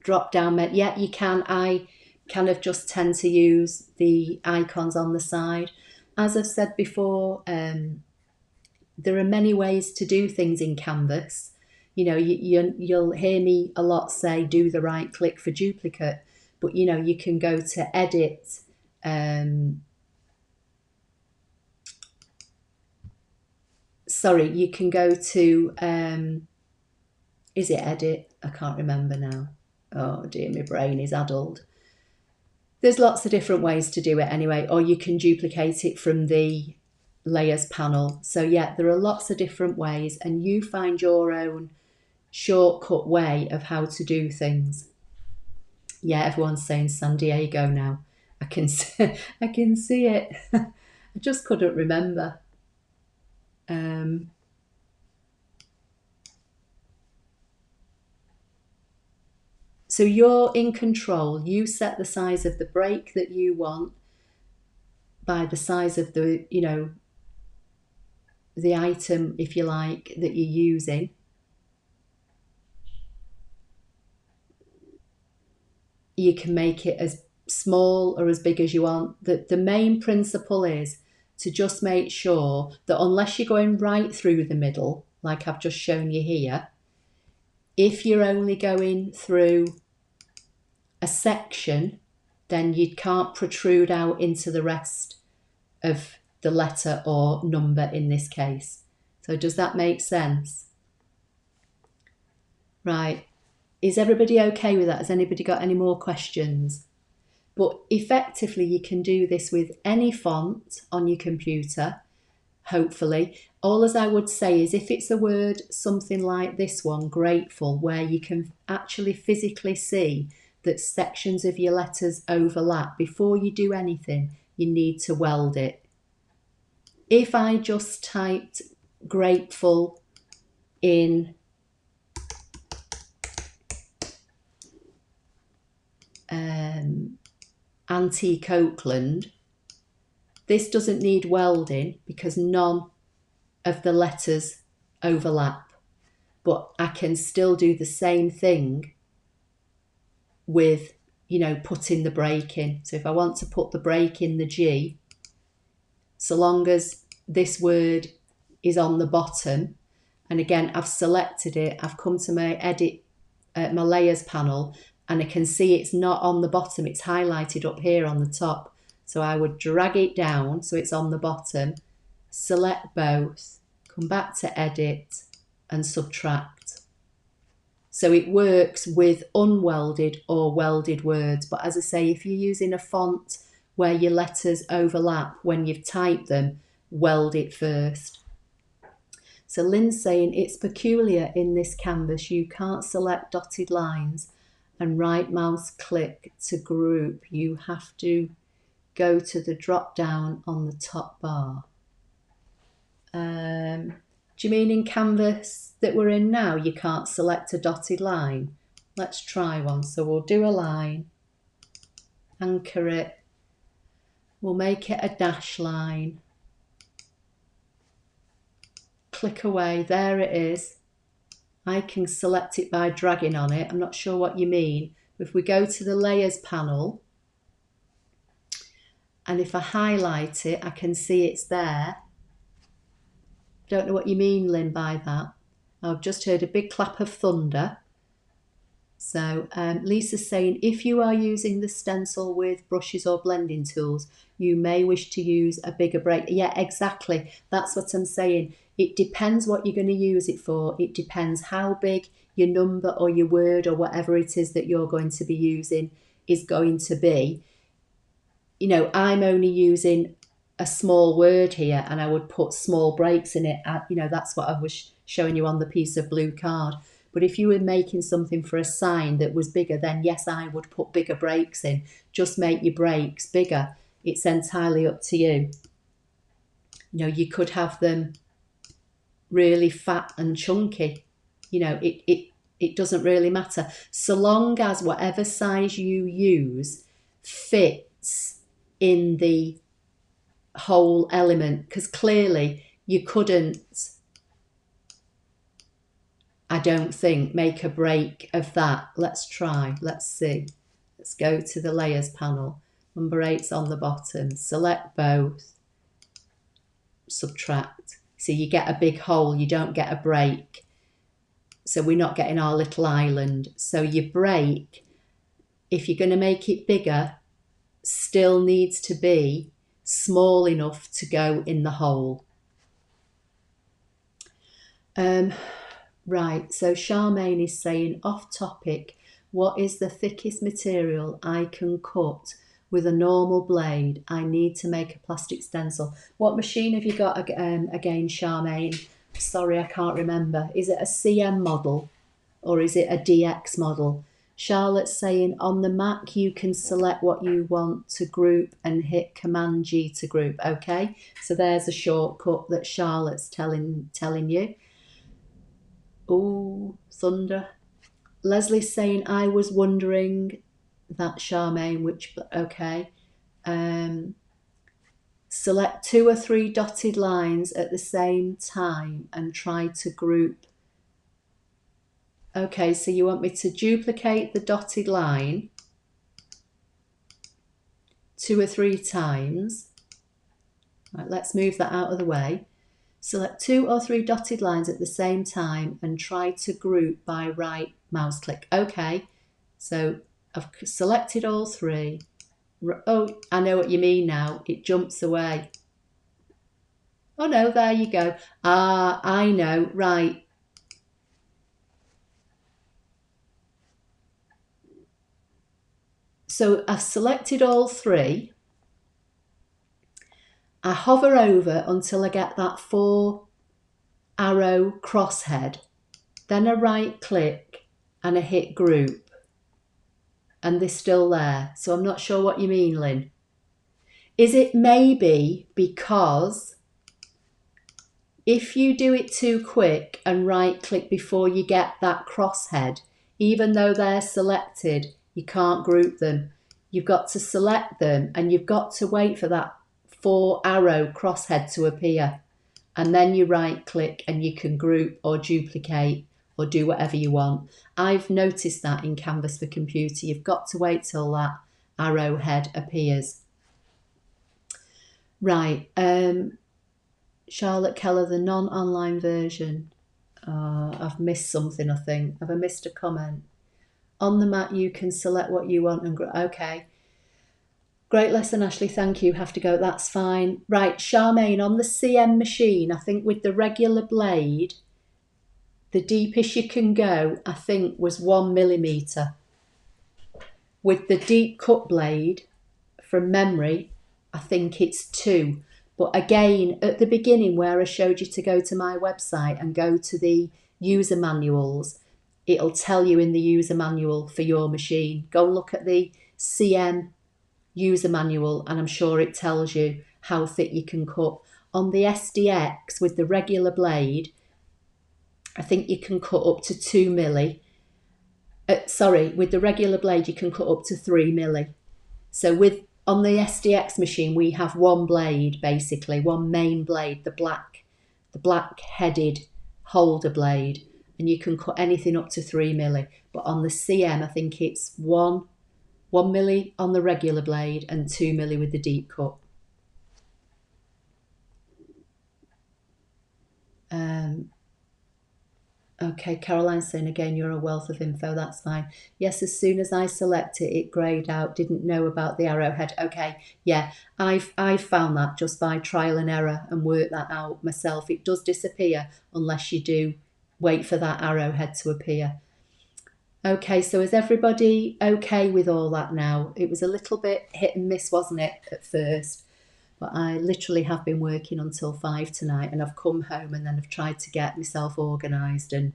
drop down menu. Yeah, you can. I kind of just tend to use the icons on the side. As I've said before, there are many ways to do things in Canvas. You know, you'll hear me a lot say do the right click for duplicate, but you know, you can go to edit, sorry, you can go to, is it edit? I can't remember now. Oh dear, my brain is addled. There's lots of different ways to do it anyway, or you can duplicate it from the layers panel. So yeah, there are lots of different ways, and you find your own shortcut way of how to do things. Yeah, everyone's saying San Diego now. I can see, I can see it. I just couldn't remember. So you're in control. You set the size of the break that you want by the size of the, you know, the item, if you like, that you're using. You can make it as small or as big as you want. The main principle is to just make sure that unless you're going right through the middle, like I've just shown you here, if you're only going through a section, then you can't protrude out into the rest of the letter or number in this case. So does that make sense? Right. Is everybody okay with that? Has anybody got any more questions? But effectively, you can do this with any font on your computer, hopefully. All as I would say is if it's a word, something like this one, grateful, where you can actually physically see that sections of your letters overlap, before you do anything, you need to weld it. If I just typed grateful in Antique Oakland, this doesn't need welding because none of the letters overlap. But I can still do the same thing with, you know, putting the break in. So if I want to put the break in the G, so long as this word is on the bottom, and again, I've selected it, I've come to my edit, my layers panel, and I can see it's not on the bottom, it's highlighted up here on the top. So I would drag it down so it's on the bottom, select both, come back to edit and subtract. So it works with unwelded or welded words. But as I say, if you're using a font where your letters overlap when you've typed them, weld it first. So Lynn's saying it's peculiar in this canvas, you can't select dotted lines and right mouse click to group. You have to go to the drop down on the top bar. Do you mean in canvas that we're in now, you can't select a dotted line? Let's try one. So we'll do a line, anchor it, we'll make it a dash line, click away, there it is. I can select it by dragging on it. I'm not sure what you mean. If we go to the layers panel, and if I highlight it, I can see it's there. Don't know what you mean, Lynn, by that. I've just heard a big clap of thunder. So Lisa's saying, if you are using the stencil with brushes or blending tools, you may wish to use a bigger break. Yeah, exactly. That's what I'm saying. It depends what you're going to use it for. It depends how big your number or your word or whatever it is that you're going to be using is going to be. You know, I'm only using a small word here and I would put small breaks in it. You know, that's what I was showing you on the piece of blue card. But if you were making something for a sign that was bigger, then yes, I would put bigger breaks in. Just make your breaks bigger. It's entirely up to you. You know, you could have them really fat and chunky. You know, it doesn't really matter. So long as whatever size you use fits in the whole element, because clearly you couldn't, I don't think, make a break of that. Let's try, let's see. Let's go to the layers panel. Number 8's on the bottom. Select both, subtract. So you get a big hole, you don't get a break. so we're not getting our little island. So your break, if you're going to make it bigger, still needs to be small enough to go in the hole. Right, so Charmaine is saying, off topic, what is the thickest material I can cut with a normal blade? I need to make a plastic stencil. What machine have you got again, Charmaine? Sorry, I can't remember. Is it a CM model or is it a DX model? Charlotte's saying, on the Mac, you can select what you want to group and hit Command G to group. Okay, so there's a shortcut that Charlotte's telling you. Oh, thunder. Leslie's saying, I was wondering, that Charmaine, which, okay. Select 2 or 3 dotted lines at the same time and try to group. Okay, so you want me to duplicate the dotted line 2 or 3 times. Right, let's move that out of the way. Select 2 or 3 dotted lines at the same time and try to group by right mouse click. Okay, so I've selected all 3. Oh, I know what you mean now. It jumps away. Oh no, there you go. Ah, I know, right. So I've selected all 3. I hover over until I get that 4 arrow crosshead. Then I right click and I hit group. And they're still there. So I'm not sure what you mean, Lynn. Is it maybe because if you do it too quick and right click before you get that crosshead, even though they're selected, you can't group them. You've got to select them and you've got to wait for that 4 arrow crosshead to appear. And then you right click and you can group or duplicate or do whatever you want. I've noticed that in Canvas for Computer. You've got to wait till that arrowhead appears. Right, Charlotte Keller, the non-online version. I've missed something, I think. Have I missed a comment? On the Mac, you can select what you want and okay. Great lesson, Ashley. Thank you. Have to go. That's fine. Right, Charmaine, on the CM machine, I think with the regular blade, the deepest you can go, I think, was 1 millimetre. With the deep cut blade, from memory, I think it's 2. But again, at the beginning where I showed you to go to my website and go to the user manuals, it'll tell you in the user manual for your machine. Go look at the CM user manual and I'm sure it tells you how thick you can cut. On the SDX with the regular blade, I think you can cut up to 2 milli. With the regular blade you can cut up to 3 milli. So on the SDX machine we have one blade, basically one main blade, the black headed holder blade, and you can cut anything up to 3 milli. But on the CM I think it's 1 milli on the regular blade and 2 milli with the deep cut. Okay, Caroline's saying again, you're a wealth of info, that's fine. Yes, as soon as I select it, it greyed out, didn't know about the arrowhead. Okay, yeah, I've found that just by trial and error and worked that out myself. It does disappear unless you do wait for that arrowhead to appear. Okay, so is everybody okay with all that now? It was a little bit hit and miss, wasn't it, at first? But I literally have been working until 5 tonight and I've come home and then I've tried to get myself organised and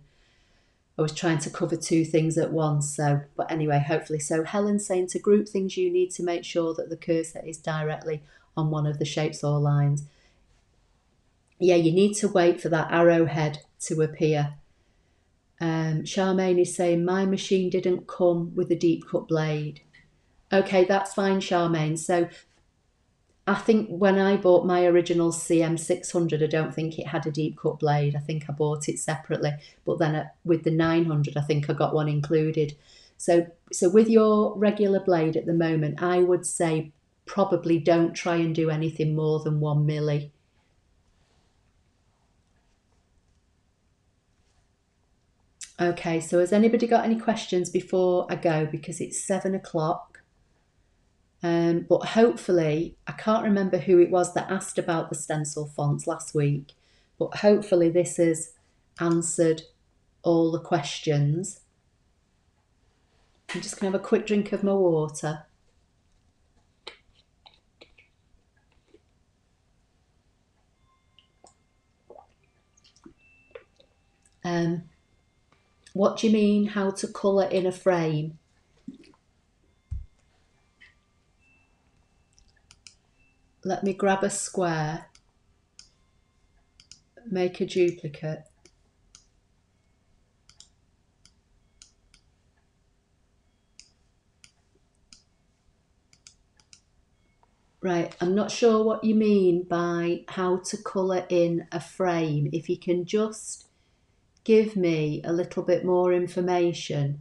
I was trying to cover 2 things at once. So, but anyway, hopefully. So Helen's saying to group things you need to make sure that the cursor is directly on one of the shapes or lines. Yeah, you need to wait for that arrowhead to appear. Charmaine is saying my machine didn't come with a deep cut blade. Okay, that's fine, Charmaine. So I think when I bought my original CM600, I don't think it had a deep cut blade. I think I bought it separately. But then with the 900, I think I got one included. So with your regular blade at the moment, I would say probably don't try and do anything more than 1 milli. Okay, so has anybody got any questions before I go? Because it's 7 o'clock. But hopefully, I can't remember who it was that asked about the stencil fonts last week, but hopefully this has answered all the questions. I'm just going to have a quick drink of my water. What do you mean, how to colour in a frame? Let me grab a square, make a duplicate. Right, I'm not sure what you mean by how to colour in a frame. If you can just give me a little bit more information.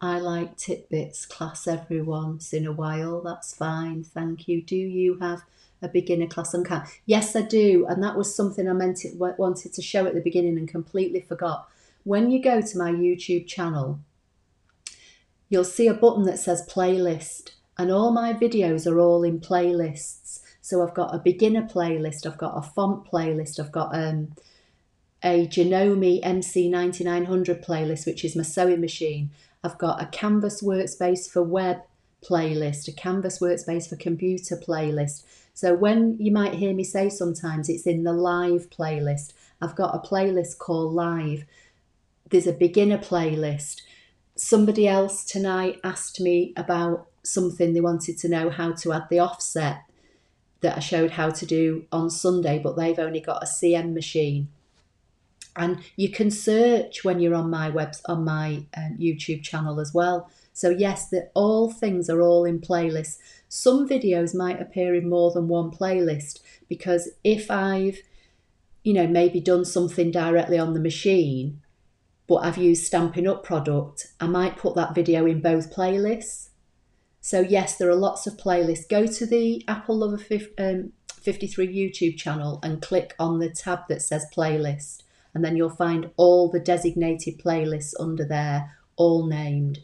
I like tidbits, class every once in a while. That's fine, thank you. Do you have a beginner class on CAD? Yes, I do, and that was something I wanted to show at the beginning and completely forgot. When you go to my YouTube channel, you'll see a button that says playlist, and all my videos are all in playlists. So I've got a beginner playlist, I've got a font playlist, I've got a Janome MC9900 playlist, which is my sewing machine. I've got a Canvas Workspace for web playlist, a Canvas Workspace for computer playlist. So when you might hear me say sometimes it's in the live playlist, I've got a playlist called live. There's a beginner playlist. Somebody else tonight asked me about something. They wanted to know how to add the offset that I showed how to do on Sunday, but they've only got a CM machine. And you can search when you're on my YouTube channel as well. So yes, all things are all in playlists. Some videos might appear in more than one playlist, because if I've, maybe done something directly on the machine, but I've used Stampin' Up product, I might put that video in both playlists. So yes, there are lots of playlists. Go to the Apple Lover 53 YouTube channel and click on the tab that says playlist, and then you'll find all the designated playlists under there, all named.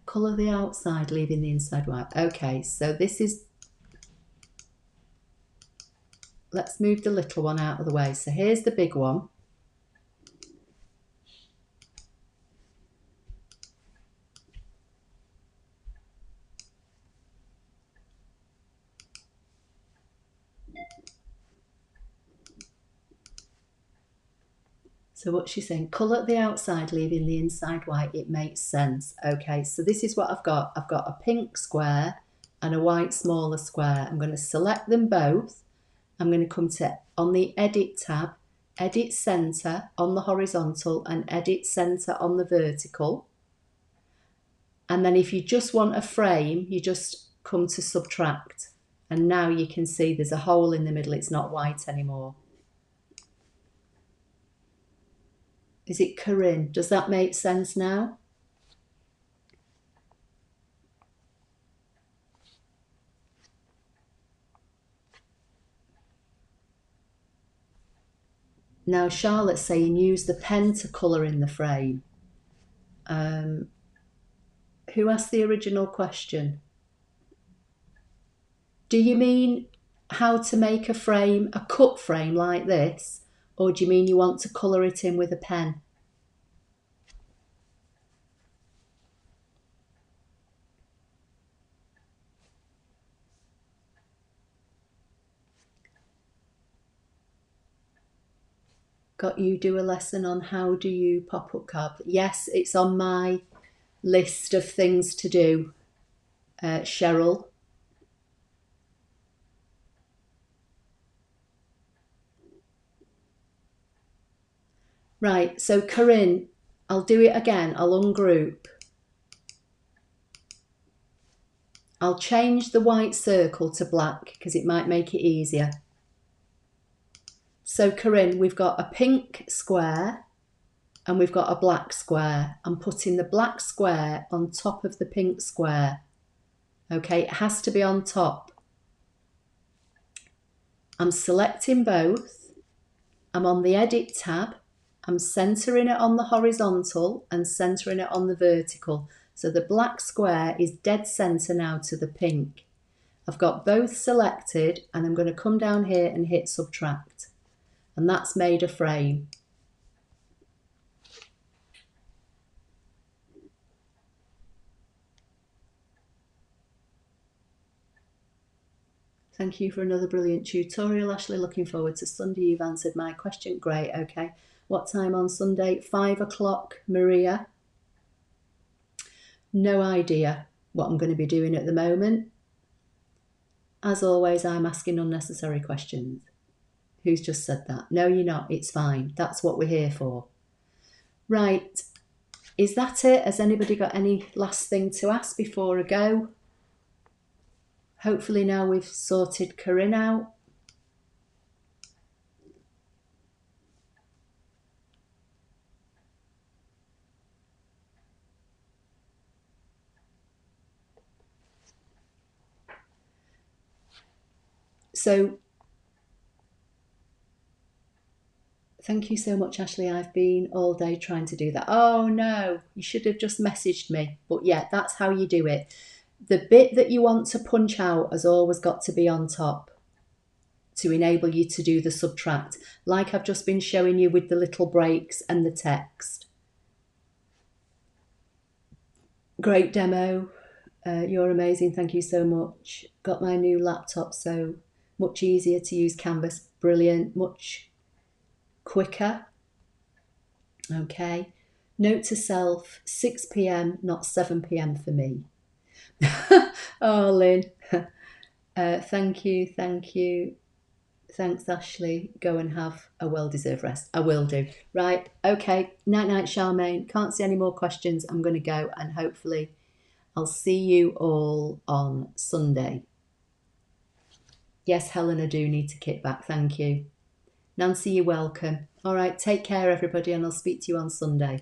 Colour the outside, leaving the inside white. Okay, so this is, let's move the little one out of the way. So here's the big one. So what's she saying? Colour the outside, leaving the inside white. It makes sense. Okay, so this is what I've got. I've got a pink square and a white smaller square. I'm going to select them both. I'm going to come to, on the Edit tab, Edit Centre on the horizontal and Edit Centre on the vertical. And then if you just want a frame, you just come to Subtract. And now you can see there's a hole in the middle. It's not white anymore. Is it Corinne? Does that make sense now? Now Charlotte's saying use the pen to colour in the frame. Who asked the original question? Do you mean how to make a frame, a cut frame like this? Or do you mean you want to colour it in with a pen? Got you do a lesson on how do you pop-up card? Yes, it's on my list of things to do, Cheryl. Right, so Corinne, I'll do it again. I'll ungroup. I'll change the white circle to black because it might make it easier. So Corinne, we've got a pink square and we've got a black square. I'm putting the black square on top of the pink square. Okay, it has to be on top. I'm selecting both. I'm on the Edit tab. I'm centering it on the horizontal and centering it on the vertical. So the black square is dead center now to the pink. I've got both selected and I'm going to come down here and hit subtract. And that's made a frame. Thank you for another brilliant tutorial, Ashley. Looking forward to Sunday. You've answered my question. Great, okay. What time on Sunday? 5 o'clock, Maria. No idea what I'm going to be doing at the moment. As always, I'm asking unnecessary questions. Who's just said that? No, you're not. It's fine. That's what we're here for. Right. Is that it? Has anybody got any last thing to ask before I go? Hopefully now we've sorted Corinne out. So thank you so much, Ashley. I've been all day trying to do that. Oh no, you should have just messaged me. But yeah, that's how you do it. The bit that you want to punch out has always got to be on top to enable you to do the subtract, like I've just been showing you with the little breaks and the text. Great demo. You're amazing. Thank you so much. Got my new laptop, so much easier to use Canvas. Brilliant. Much quicker. Okay. Note to self, 6 p.m, not 7 p.m. for me. Oh, Lynn. Thank you. Thank you. Thanks, Ashley. Go and have a well-deserved rest. I will do. Right. Okay. Night-night, Charmaine. Can't see any more questions. I'm going to go and hopefully I'll see you all on Sunday. Yes, Helen, I do need to kick back. Thank you. Nancy, you're welcome. All right. Take care, everybody, and I'll speak to you on Sunday.